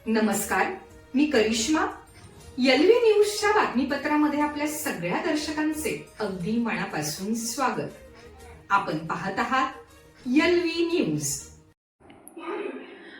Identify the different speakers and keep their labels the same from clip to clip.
Speaker 1: नमस्कार, मी करिश्मा. एलव्ही न्यूजच्या बातमीपत्रामध्ये आपल्या सगळ्या दर्शकांचे अगदी मनापासून स्वागत. आपण पाहत आहात एलव्ही न्यूज.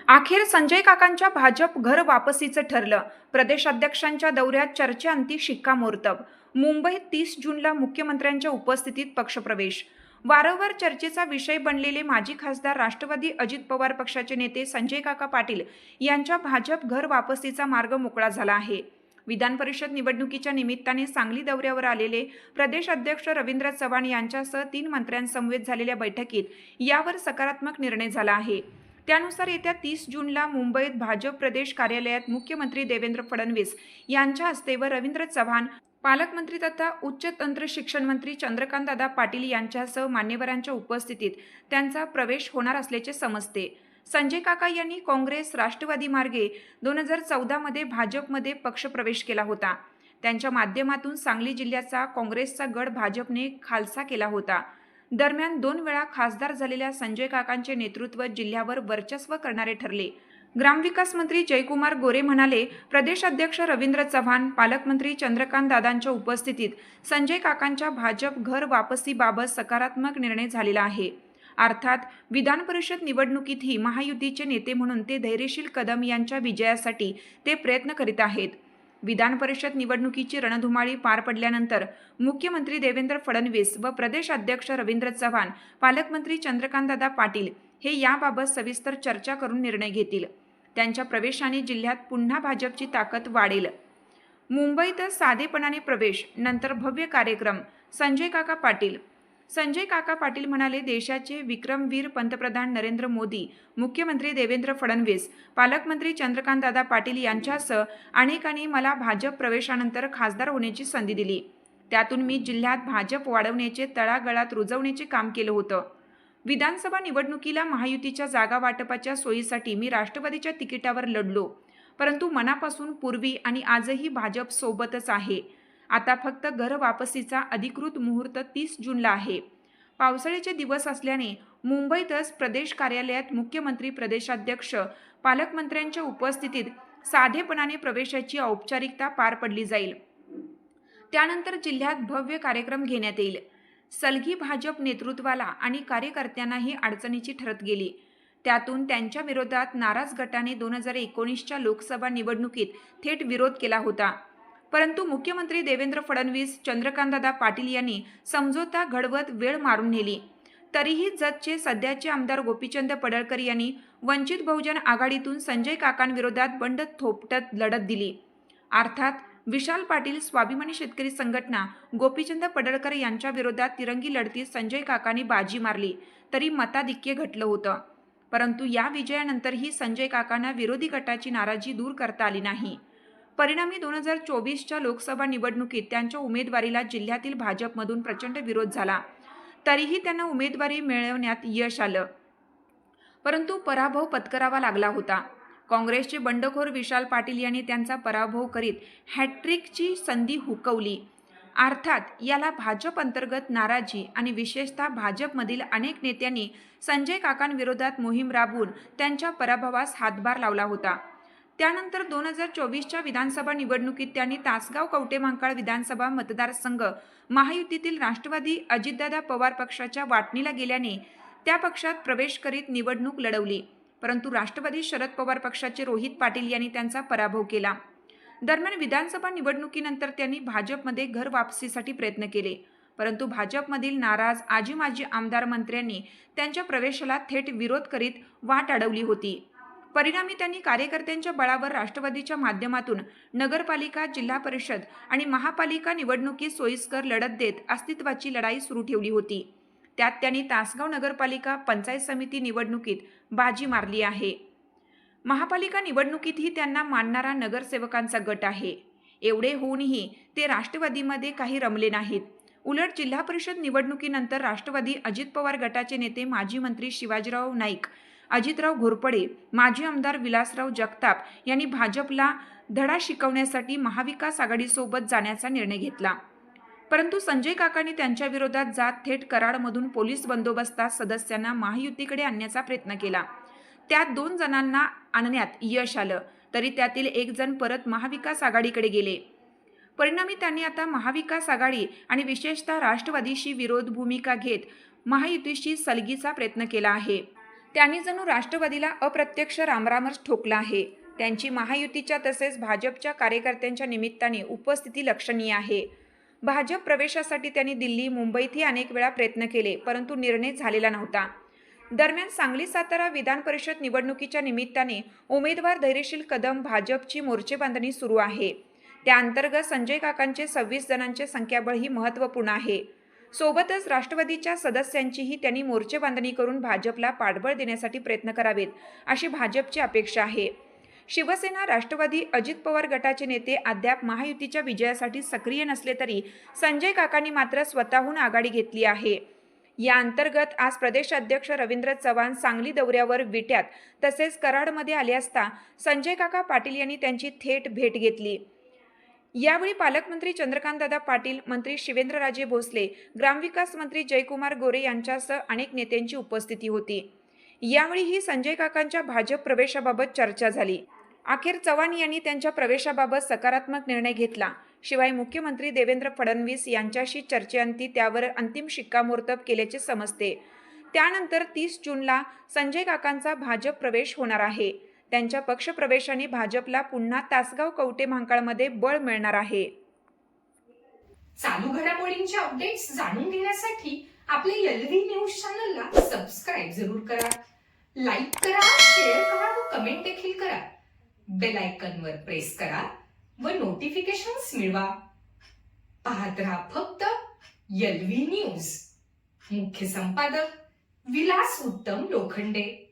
Speaker 2: अखेर संजय काकांच्या भाजप घर वापसीचं ठरलं. प्रदेशाध्यक्षांच्या दौऱ्यात चर्चेअंती शिक्कामोर्तब. मुंबईत 30 जूनला मुख्यमंत्र्यांच्या उपस्थितीत पक्षप्रवेश. वारंवार चर्चेचा विषय बनलेले माजी खासदार राष्ट्रवादी अजित पवार पक्षाचे नेते संजय काका पाटील यांच्या भाजप घर वापसीचा मार्ग मोकळा झाला आहे. विधान परिषद निवडणुकीच्या निमित्ताने सांगली दौऱ्यावर आलेले प्रदेश अध्यक्ष रवींद्र चव्हाण यांच्यासह 3 मंत्र्यांसमवेत झालेल्या बैठकीत यावर सकारात्मक निर्णय झाला आहे. त्यानुसार येत्या 30 जूनला मुंबईत भाजप प्रदेश कार्यालयात मुख्यमंत्री देवेंद्र फडणवीस यांच्या हस्ते व रवींद्र चव्हाण पालकमंत्री तथा उच्च तंत्र शिक्षण मंत्री चंद्रकांतदादा पाटील यांच्यासह मान्यवरांच्या उपस्थितीत त्यांचा प्रवेश होणार असल्याचे समजते. संजय काका यांनी काँग्रेस राष्ट्रवादी मार्गे 2014 मध्ये भाजपमध्ये पक्षप्रवेश केला होता. त्यांच्या माध्यमातून सांगली जिल्ह्याचा काँग्रेसचा गड भाजपने खालसा केला होता. दरम्यान 2 वेळा खासदार झालेल्या संजय काकांचे नेतृत्व जिल्ह्यावर वर्चस्व करणारे ठरले. ग्रामविकास मंत्री जयकुमार गोरे म्हणाले, प्रदेश अध्यक्ष रवींद्र चव्हाण, पालकमंत्री चंद्रकांत दादांच्या उपस्थितीत संजय काकांच्या भाजप घर वापसीबाबत सकारात्मक निर्णय झालेला आहे. अर्थात विधान परिषद निवडणुकीतही महायुतीचे नेते म्हणून ते धैर्यशील कदम यांच्या विजयासाठी ते प्रयत्न करीत आहेत. विधान परिषद निवडणुकीची रणधुमाळी पार पडल्यानंतर मुख्यमंत्री देवेंद्र फडणवीस व प्रदेश अध्यक्ष रवींद्र चव्हाण, पालकमंत्री चंद्रकांतदादा पाटील हे याबाबत सविस्तर चर्चा करून निर्णय घेतील. त्यांच्या प्रवेशाने जिल्ह्यात पुन्हा भाजपची ताकद वाढेल. मुंबईतच साधेपणाने प्रवेश, नंतर भव्य कार्यक्रम. संजय काका पाटील म्हणाले, देशाचे विक्रमवीर पंतप्रधान नरेंद्र मोदी, मुख्यमंत्री देवेंद्र फडणवीस, पालकमंत्री चंद्रकांतदादा पाटील यांच्यासह अनेकांनी मला भाजप प्रवेशानंतर खासदार होण्याची संधी दिली. त्यातून मी जिल्ह्यात भाजप वाढवण्याचे, तळागाळात रुजवण्याचे काम केलं होतं. विधानसभा निवडणुकीला महायुतीच्या जागा वाटपाच्या सोयीसाठी मी राष्ट्रवादीच्या तिकिटावर लढलो, परंतु मनापासून पूर्वी आणि आजही भाजप सोबतच आहे. आता फक्त घर वापसीचा अधिकृत मुहूर्त 30 जूनला आहे. पावसाळ्याचे दिवस असल्याने मुंबईतच प्रदेश कार्यालयात मुख्यमंत्री, प्रदेशाध्यक्ष, पालकमंत्र्यांच्या उपस्थितीत साधेपणाने प्रवेशाची औपचारिकता पार पडली जाईल. त्यानंतर जिल्ह्यात भव्य कार्यक्रम घेण्यात येईल. सलगी भाजप नेतृत्वाला आणि कार्यकर्त्यांनाही अडचणीची ठरत गेली. त्यातून त्यांच्या विरोधात नाराज गटाने 2019च्या लोकसभा निवडणुकीत थेट विरोध केला होता. परंतु मुख्यमंत्री देवेंद्र फडणवीस, चंद्रकांतदादा पाटील यांनी समझोता घडवत वेळ मारून नेली. तरीही जतचे सध्याचे आमदार गोपीचंद पडळकर यांनी वंचित बहुजन आघाडीतून संजय काकांविरोधात बंड थोपटत लढत दिली. अर्थात विशाल पाटील स्वाभिमानी शेतकरी संघटना गोपीचंद पडळकर यांच्या विरोधात तिरंगी लढतीत संजय काकांनी बाजी मारली, तरी मताधिक्य घटलं होतं. परंतु या विजयानंतरही संजय काकांना विरोधी गटाची नाराजी दूर करता आली नाही. परिणामी 2024च्या लोकसभा निवडणुकीत त्यांच्या उमेदवारीला जिल्ह्यातील भाजपमधून प्रचंड विरोध झाला. तरीही त्यांना उमेदवारी मिळवण्यात यश आलं, परंतु पराभव पत्करावा लागला होता. काँग्रेसचे बंडखोर विशाल पाटील यांनी त्यांचा पराभव करीत हॅट्रिकची संधी हुकवली. अर्थात याला भाजप अंतर्गत नाराजी आणि विशेषतः भाजपमधील अनेक नेत्यांनी संजय काकांविरोधात मोहीम राबवून त्यांच्या पराभवास हातभार लावला होता. त्यानंतर 2024च्या विधानसभा निवडणुकीत त्यांनी तासगाव कवठेमहांकाळ विधानसभा मतदारसंघ महायुतीतील राष्ट्रवादी अजितदादा पवार पक्षाच्या वाटणीला गेल्याने त्या पक्षात प्रवेश करीत निवडणूक लढवली. परंतु राष्ट्रवादी शरद पवार पक्षाचे रोहित पाटील यांनी त्यांचा पराभव केला. दरम्यान विधानसभा निवडणुकीनंतर त्यांनी भाजपमध्ये घर वापसीसाठी प्रयत्न केले, परंतु भाजपमधील नाराज आजी माजी आमदार मंत्र्यांनी त्यांच्या प्रवेशाला थेट विरोध करीत वाट अडवली होती. परिणामी त्यांनी कार्यकर्त्यांच्या बळावर राष्ट्रवादीच्या माध्यमातून नगरपालिका, जिल्हा परिषद आणि महापालिका निवडणुकीत सोयीस्कर लढत देत अस्तित्वाची लढाई सुरू ठेवली होती. त्यात त्यांनी तासगाव नगरपालिका, पंचायत समिती निवडणुकीत बाजी मारली आहे. महापालिका निवडणुकीतही त्यांना मानणारा नगरसेवकांचा गट आहे. एवढे होऊनही ते राष्ट्रवादीमध्ये काही रमले नाहीत. उलट जिल्हा परिषद निवडणुकीनंतर राष्ट्रवादी अजित पवार गटाचे नेते माजी मंत्री शिवाजीराव नाईक, अजितराव घोरपडे, माजी आमदार विलासराव जगताप यांनी भाजपला धडा शिकवण्यासाठी महाविकास आघाडीसोबत जाण्याचा निर्णय घेतला. परंतु संजय काकांनी त्यांच्या विरोधात जात थेट कराडमधून पोलीस बंदोबस्तात सदस्यांना महायुतीकडे आणण्याचा प्रयत्न केला. त्यात 2 जणांना आणण्यात यश आलं, तरी त्यातील एक जण परत महाविकास आघाडीकडे गेले. परिणामी त्यांनी आता महाविकास आघाडी आणि विशेषतः राष्ट्रवादीशी विरोध भूमिका घेत महायुतीशी सलगीचा प्रयत्न केला आहे. त्यांनी जणू राष्ट्रवादीला अप्रत्यक्ष रामरामच ठोकला आहे. त्यांची महायुतीच्या तसेच भाजपच्या कार्यकर्त्यांच्या निमित्ताने उपस्थिती लक्षणीय आहे. भाजप प्रवेशासाठी त्यांनी दिल्ली, मुंबईतही अनेक वेळा प्रयत्न केले, परंतु निर्णय झालेला नव्हता. दरम्यान सांगली सातारा विधान परिषद निवडणुकीच्या निमित्ताने उमेदवार धैर्यशील कदम भाजपची मोर्चेबांधणी सुरू आहे. त्या अंतर्गत संजय काकांचे 26 जणांचे संख्याबळ ही महत्त्वपूर्ण आहे. सोबतच राष्ट्रवादीच्या सदस्यांचीही त्यांनी मोर्चेबांधणी करून भाजपला पाठबळ देण्यासाठी प्रयत्न करावेत, अशी भाजपची अपेक्षा आहे. शिवसेना, राष्ट्रवादी, अजित पवार गटाचे नेते अद्याप महायुतीच्या विजयासाठी सक्रिय नसले तरी संजय काकांनी मात्र स्वतःहून आघाडी घेतली आहे. या अंतर्गत आज प्रदेशाध्यक्ष रवींद्र चव्हाण सांगली दौऱ्यावर विट्यात तसेच कराडमध्ये आले असता संजय काका पाटील यांनी त्यांची थेट भेट घेतली. यावेळी पालकमंत्री चंद्रकांतदादा पाटील, मंत्री शिवेंद्रराजे भोसले, ग्रामविकास मंत्री जयकुमार गोरे यांच्यासह अनेक नेत्यांची उपस्थिती होती. यावेळीही संजय काकांच्या भाजप प्रवेशाबाबत चर्चा झाली. अखेर चव्हाण यांनी त्यांच्या प्रवेशाबाबत सकारात्मक निर्णय घेतला. शिवाय मुख्यमंत्री देवेंद्र फडणवीस यांच्याशी चर्चेअंती त्यावर अंतिम शिक्कामोर्तब केल्याचे समजते. त्यानंतर 30 जूनला संजय काकांचा भाजप प्रवेश होणार आहे. त्यांच्या पक्षप्रवेशाने भाजपला पुन्हा तासगाव कवठे महांकाळमध्ये बळ मिळणार आहे.
Speaker 1: चालू घडामोडींचे अपडेट्स जाणून घेण्यासाठी आपल्या एलव्ही न्यूज चॅनलला सबस्क्राईब जरूर करा, लाईक करा, शेअर करा व कमेंट देखील करा. बेल आयकॉनवर प्रेस करा व नोटिफिकेशन्स मिळवा. पाहत रहा फक्त एलव्ही न्यूज. मुख्य संपादक विलास उत्तम लोखंडे.